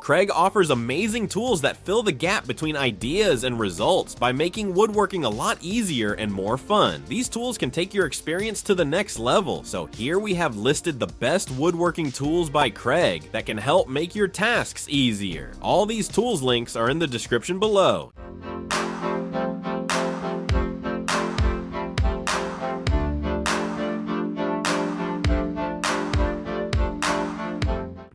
Kreg offers amazing tools that fill the gap between ideas and results by making woodworking a lot easier and more fun. These tools can take your experience to the next level, so here we have listed the best woodworking tools by Kreg that can help make your tasks easier. All these tools links are in the description below.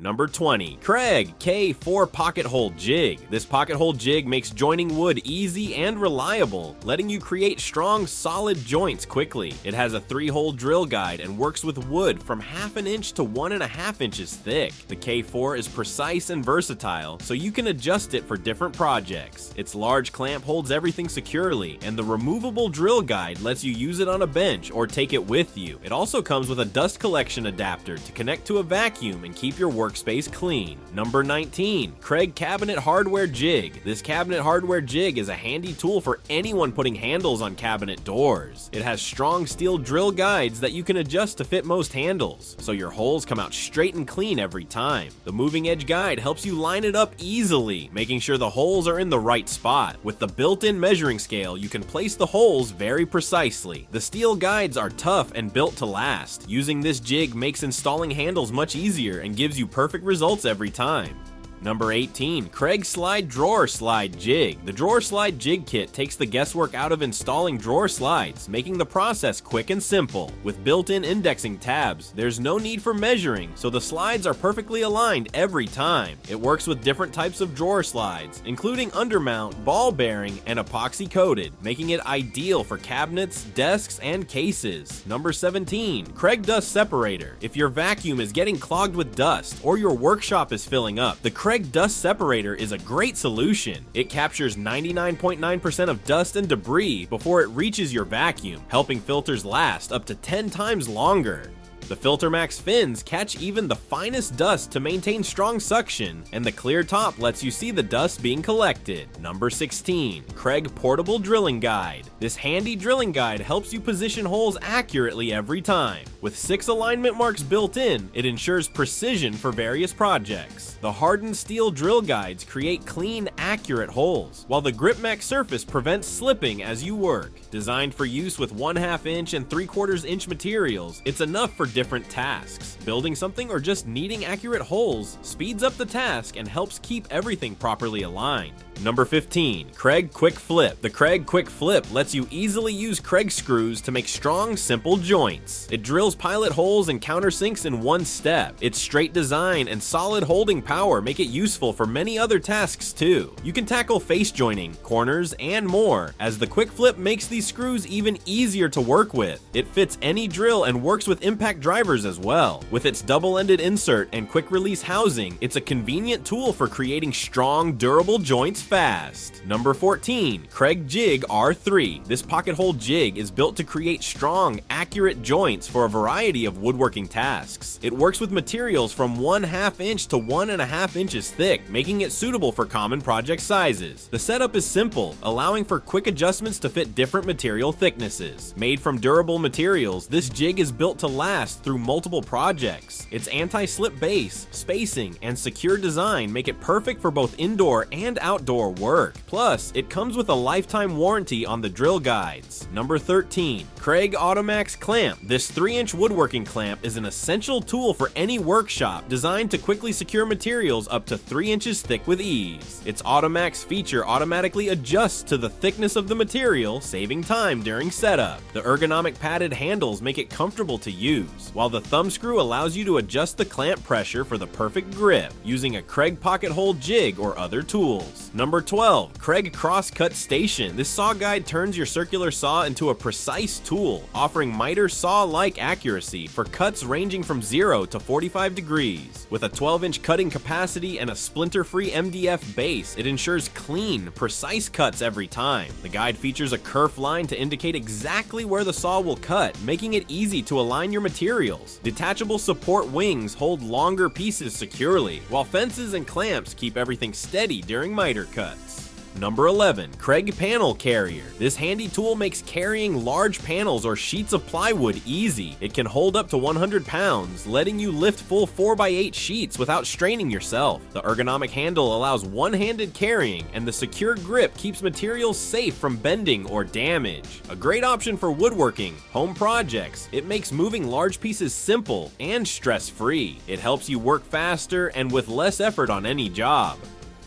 Number 20. Kreg K4 Pocket Hole Jig. This pocket hole jig makes joining wood easy and reliable, letting you create strong, solid joints quickly. It has a 3-hole drill guide and works with wood from 1/2 inch to 1.5 inches thick. The K4 is precise and versatile, so you can adjust it for different projects. Its large clamp holds everything securely, and the removable drill guide lets you use it on a bench or take it with you. It also comes with a dust collection adapter to connect to a vacuum and keep your workspace clean. Number 19. Kreg Cabinet Hardware Jig. This cabinet hardware jig is a handy tool for anyone putting handles on cabinet doors. It has strong steel drill guides that you can adjust to fit most handles, so your holes come out straight and clean every time. The moving edge guide helps you line it up easily, making sure the holes are in the right spot. With the built-in measuring scale, you can place the holes very precisely. The steel guides are tough and built to last. Using this jig makes installing handles much easier and gives you perfect results every time. Number 18. Kreg Slide Drawer Slide Jig. The Drawer Slide Jig Kit takes the guesswork out of installing drawer slides, making the process quick and simple. With built-in indexing tabs, there's no need for measuring, so the slides are perfectly aligned every time. It works with different types of drawer slides, including undermount, ball bearing, and epoxy coated, making it ideal for cabinets, desks, and cases. Number 17. Kreg Dust Separator. If your vacuum is getting clogged with dust or your workshop is filling up, the Kreg Dust Separator is a great solution. It captures 99.9% of dust and debris before it reaches your vacuum, helping filters last up to 10 times longer. The Automaxx fins catch even the finest dust to maintain strong suction, and the clear top lets you see the dust being collected. Number 16. Kreg Portable Drilling Guide. This handy drilling guide helps you position holes accurately every time. With 6 alignment marks built in, it ensures precision for various projects. The hardened steel drill guides create clean, accurate holes, while the GripMax surface prevents slipping as you work. Designed for use with 1/2 inch and 3/4 inch materials, it's enough for different tasks. Building something or just needing accurate holes speeds up the task and helps keep everything properly aligned. Number 15. Kreg Quick-Flip. The Kreg Quick-Flip lets you easily use Kreg screws to make strong, simple joints. It drills pilot holes and countersinks in one step. Its straight design and solid holding power make it useful for many other tasks too. You can tackle face joining, corners, and more, as the Quick-Flip makes these screws even easier to work with. It fits any drill and works with impact drivers as well. With its double-ended insert and quick-release housing, it's a convenient tool for creating strong, durable joints fast. Number 14. Kreg Jig R3. This pocket hole jig is built to create strong, accurate joints for a variety of woodworking tasks. It works with materials from 1/2 inch to 1.5 inches thick, making it suitable for common project sizes. The setup is simple, allowing for quick adjustments to fit different material thicknesses. Made from durable materials, this jig is built to last through multiple projects. Its anti-slip base, spacing, and secure design make it perfect for both indoor and outdoor work. Plus, it comes with a lifetime warranty on the drill guides. Number 13. Kreg Automaxx Clamp. This 3-inch woodworking clamp is an essential tool for any workshop, designed to quickly secure materials up to 3 inches thick with ease. Its Automaxx feature automatically adjusts to the thickness of the material, saving time during setup. The ergonomic padded handles make it comfortable to use, while the thumb screw allows you to adjust the clamp pressure for the perfect grip, using a Kreg pocket hole jig or other tools. Number 12. Kreg Crosscut Station. This saw guide turns your circular saw into a precise tool, offering miter saw-like accuracy for cuts ranging from 0 to 45 degrees. With a 12-inch cutting capacity and a splinter-free MDF base, it ensures clean, precise cuts every time. The guide features a kerf line to indicate exactly where the saw will cut, making it easy to align your materials. Detachable support wings hold longer pieces securely, while fences and clamps keep everything steady during miter cuts. Number 11. Kreg Panel Carrier. This handy tool makes carrying large panels or sheets of plywood easy. It can hold up to 100 pounds, letting you lift full 4x8 sheets without straining yourself. The ergonomic handle allows one-handed carrying, and the secure grip keeps materials safe from bending or damage. A great option for woodworking, home projects. It makes moving large pieces simple and stress-free. It helps you work faster and with less effort on any job.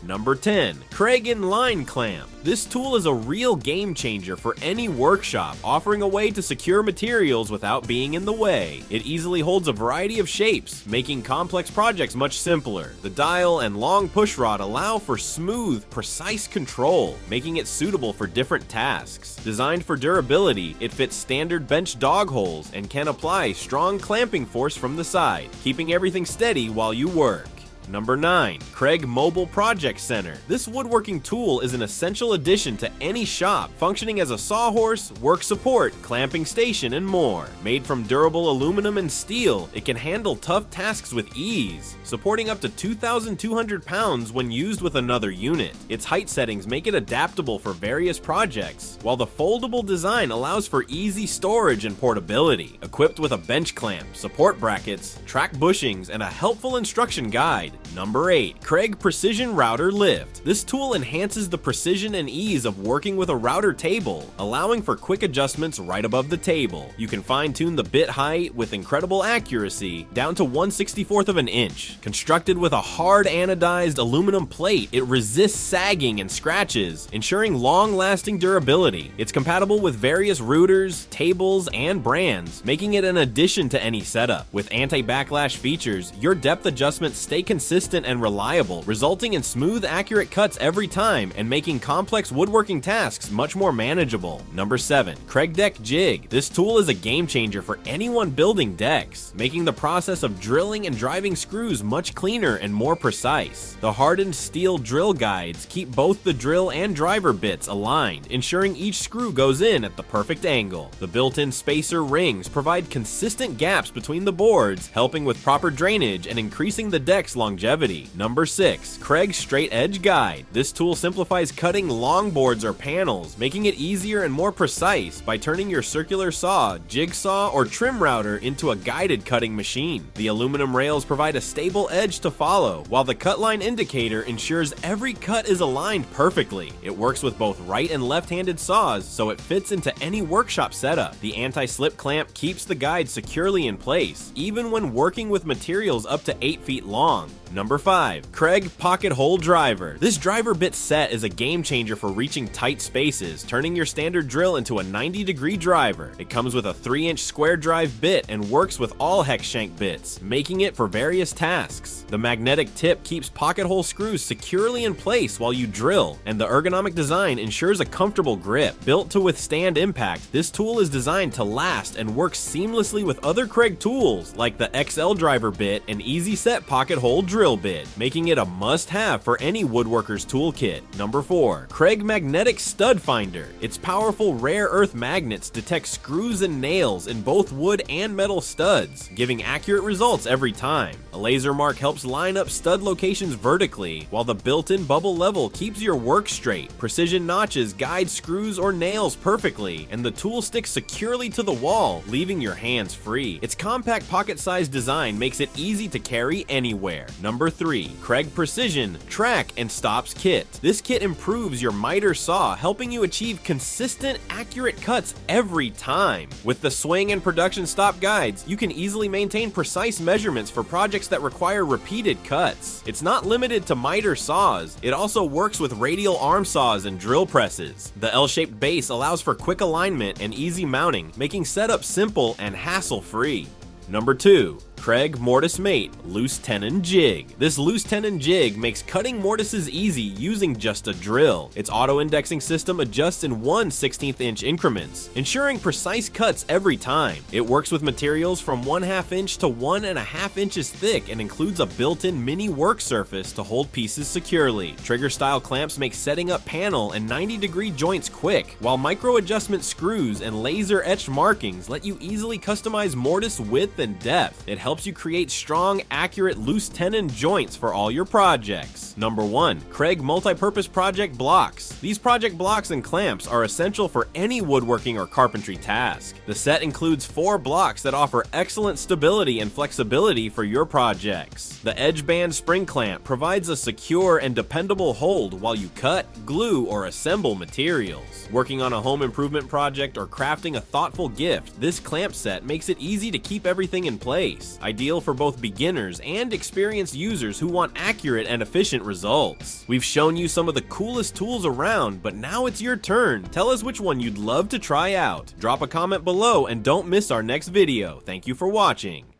Number 10. Kreg Inline Clamp. This tool is a real game changer for any workshop, offering a way to secure materials without being in the way. It easily holds a variety of shapes, making complex projects much simpler. The dial and long push rod allow for smooth, precise control, making it suitable for different tasks. Designed for durability, it fits standard bench dog holes and can apply strong clamping force from the side, keeping everything steady while you work. Number 9. Kreg Mobile Project Center. This woodworking tool is an essential addition to any shop, functioning as a sawhorse, work support, clamping station, and more. Made from durable aluminum and steel, it can handle tough tasks with ease, supporting up to 2,200 pounds when used with another unit. Its height settings make it adaptable for various projects, while the foldable design allows for easy storage and portability. Equipped with a bench clamp, support brackets, Trak bushings, and a helpful instruction guide. Number 8. Kreg Precision Router Lift. This tool enhances the precision and ease of working with a router table, allowing for quick adjustments right above the table. You can fine-tune the bit height with incredible accuracy, down to 1/64 of an inch. Constructed with a hard anodized aluminum plate, it resists sagging and scratches, ensuring long-lasting durability. It's compatible with various routers, tables, and brands, making it an addition to any setup. With anti-backlash features, your depth adjustments stay consistent and reliable, resulting in smooth, accurate cuts every time and making complex woodworking tasks much more manageable. Number 7. Kreg Deck Jig. This tool is a game changer for anyone building decks, making the process of drilling and driving screws much cleaner and more precise. The hardened steel drill guides keep both the drill and driver bits aligned, ensuring each screw goes in at the perfect angle. The built-in spacer rings provide consistent gaps between the boards, helping with proper drainage and increasing the deck's longevity. Number 6. Kreg Straight Edge Guide. This tool simplifies cutting long boards or panels, making it easier and more precise by turning your circular saw, jigsaw, or trim router into a guided cutting machine. The aluminum rails provide a stable edge to follow, while the cut line indicator ensures every cut is aligned perfectly. It works with both right and left-handed saws, so it fits into any workshop setup. The anti-slip clamp keeps the guide securely in place, even when working with materials up to 8 feet long. Number 5. Kreg Pocket Hole Driver. This driver bit set is a game changer for reaching tight spaces, turning your standard drill into a 90-degree driver. It comes with a 3-inch square drive bit and works with all hex shank bits, making it for various tasks. The magnetic tip keeps pocket hole screws securely in place while you drill, and the ergonomic design ensures a comfortable grip. Built to withstand impact, this tool is designed to last and works seamlessly with other Kreg tools like the XL driver bit and Easy Set pocket hole drill bit, making it a must-have for any woodworker's toolkit. Number 4. Kreg Magnetic Stud Finder. Its powerful rare earth magnets detect screws and nails in both wood and metal studs, giving accurate results every time. A laser mark helps line up stud locations vertically, while the built-in bubble level keeps your work straight. Precision notches guide screws or nails perfectly, and the tool sticks securely to the wall, leaving your hands free. Its compact pocket-sized design makes it easy to carry anywhere. Number 3. Kreg Precision Trak and Stops Kit. This kit improves your miter saw, helping you achieve consistent, accurate cuts every time. With the swing and production stop guides, you can easily maintain precise measurements for projects that require repeated cuts. It's not limited to miter saws, it also works with radial arm saws and drill presses. The L-shaped base allows for quick alignment and easy mounting, making setup simple and hassle-free. Number 2. Kreg MortiseMate Loose Tenon Jig. This loose tenon jig makes cutting mortises easy using just a drill. Its auto-indexing system adjusts in 1/16 inch increments, ensuring precise cuts every time. It works with materials from 1/2 inch to 1.5 inches thick and includes a built-in mini work surface to hold pieces securely. Trigger-style clamps make setting up panel and 90-degree joints quick, while micro-adjustment screws and laser-etched markings let you easily customize mortise width and depth. It helps you create strong, accurate loose tenon joints for all your projects. Number 1. Kreg Multipurpose Project Blocks. These project blocks and clamps are essential for any woodworking or carpentry task. The set includes 4 blocks that offer excellent stability and flexibility for your projects. The edge band spring clamp provides a secure and dependable hold while you cut, glue, or assemble materials. Working on a home improvement project or crafting a thoughtful gift, this clamp set makes it easy to keep everything in place, ideal for both beginners and experienced users who want accurate and efficient results. We've shown you some of the coolest tools around, but now it's your turn. Tell us which one you'd love to try out. Drop a comment below and don't miss our next video. Thank you for watching.